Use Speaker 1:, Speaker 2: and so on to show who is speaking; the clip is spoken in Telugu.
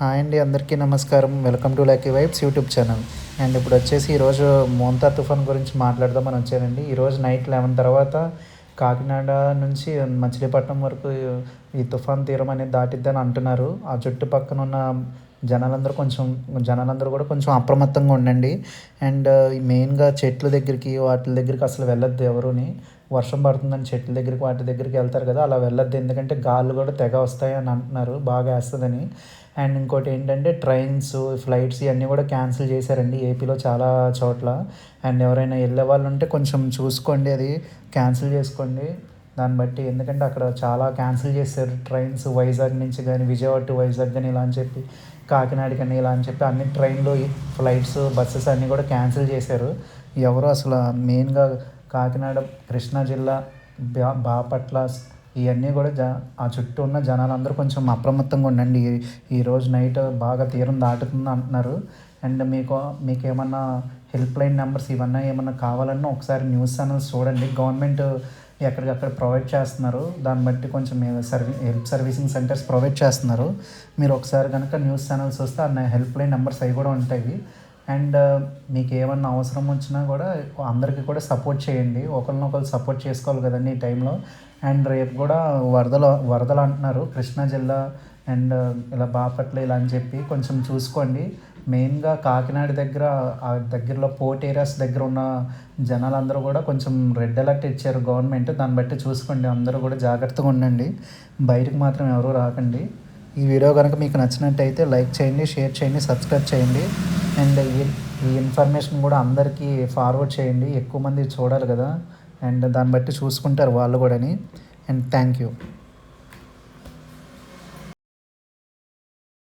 Speaker 1: హాయ్ అండి, అందరికీ నమస్కారం. Welcome to lucky vibes YouTube channel. And ఇప్పుడు వచ్చేసి ఈరోజు మోంతా తుఫాన్ గురించి మాట్లాడదామని వచ్చానండి. ఈరోజు నైట్ 11 తర్వాత కాకినాడ నుంచి మచిలీపట్నం వరకు ఈ తుఫాన్ తీరం అనేది దాటిద్దని అంటున్నారు. ఆ చుట్టుపక్కన ఉన్న జనాలందరూ కూడా కొంచెం అప్రమత్తంగా ఉండండి. అండ్ మెయిన్గా చెట్ల దగ్గరికి వాటి దగ్గరికి అసలు వెళ్ళొద్దు ఎవరుని. వర్షం పడుతుందని చెట్ల దగ్గరికి వాటి దగ్గరికి వెళ్తారు కదా, అలా వెళ్ళొద్దు. ఎందుకంటే గాళ్ళు కూడా తెగ వస్తాయి అని అంటున్నారు, బాగా వేస్తుందని. అండ్ ఇంకోటి ఏంటంటే ట్రైన్స్, ఫ్లైట్స్ ఇవన్నీ కూడా క్యాన్సిల్ చేశారండి ఏపీలో చాలా చోట్ల. అండ్ ఎవరైనా వెళ్ళే వాళ్ళు ఉంటే కొంచెం చూసుకోండి, అది క్యాన్సిల్ చేసుకోండి దాన్ని బట్టి. ఎందుకంటే అక్కడ చాలా క్యాన్సిల్ చేశారు ట్రైన్స్, వైజాగ్ నుంచి కానీ, విజయవాడ టు వైజాగ్ కానీ ఇలా అని చెప్పి, కాకినాడ కానీ ఇలా అని చెప్పి అన్ని ట్రైన్లు, ఫ్లైట్స్, బస్సెస్ అన్నీ కూడా క్యాన్సిల్ చేశారు. ఎవరు అసలు మెయిన్గా కాకినాడ, కృష్ణా జిల్లా, బాపట్ల ఇవన్నీ కూడా ఆ చుట్టూ ఉన్న జనాలందరూ కొంచెం అప్రమత్తంగా ఉండండి. ఈరోజు నైట్ బాగా తీరం దాటుతుంది అంటున్నారు. అండ్ మీకు ఏమన్నా హెల్ప్ లైన్ నెంబర్స్ ఇవన్నీ ఏమన్నా కావాలన్నా ఒకసారి న్యూస్ ఛానల్స్ చూడండి. గవర్నమెంట్ ఎక్కడికక్కడ ప్రొవైడ్ చేస్తున్నారు, దాన్ని బట్టి కొంచెం హెల్ప్ సర్వీసింగ్ సెంటర్స్ ప్రొవైడ్ చేస్తున్నారు. మీరు ఒకసారి కనుక న్యూస్ ఛానల్స్ వస్తే ఆ హెల్ప్ లైన్ నెంబర్స్ అవి కూడా ఉంటాయి. అండ్ మీకు ఏమన్నా అవసరం వచ్చినా కూడా అందరికీ కూడా సపోర్ట్ చేయండి. ఒకరినొకరు సపోర్ట్ చేసుకోవాలి కదండి ఈ టైంలో. అండ్ రేపు కూడా వరదలు అంటున్నారు కృష్ణా జిల్లా అండ్ ఇలా బాపట్ల ఇలా అని చెప్పి కొంచెం చూసుకోండి. మెయిన్గా కాకినాడ దగ్గర, ఆ దగ్గరలో పోర్ట్ ఏరియాస్ దగ్గర ఉన్న జనాలందరూ కూడా కొంచెం రెడ్ అలర్ట్ ఇచ్చారు గవర్నమెంట్. దాన్ని బట్టి చూసుకోండి, అందరూ కూడా జాగ్రత్తగా ఉండండి, బయటకు మాత్రం ఎవరూ రాకండి. ఈ వీడియో కనుక మీకు నచ్చినట్టయితే లైక్ చేయండి, షేర్ చేయండి, సబ్స్క్రైబ్ చేయండి. అండ్ ఈ ఇన్ఫర్మేషన్ కూడా అందరికీ ఫార్వర్డ్ చేయండి, ఎక్కువ మంది చూడాలి కదా. అండ్ దాన్ని బట్టి చూసుకుంటారు వాళ్ళు కూడాని. And thank you.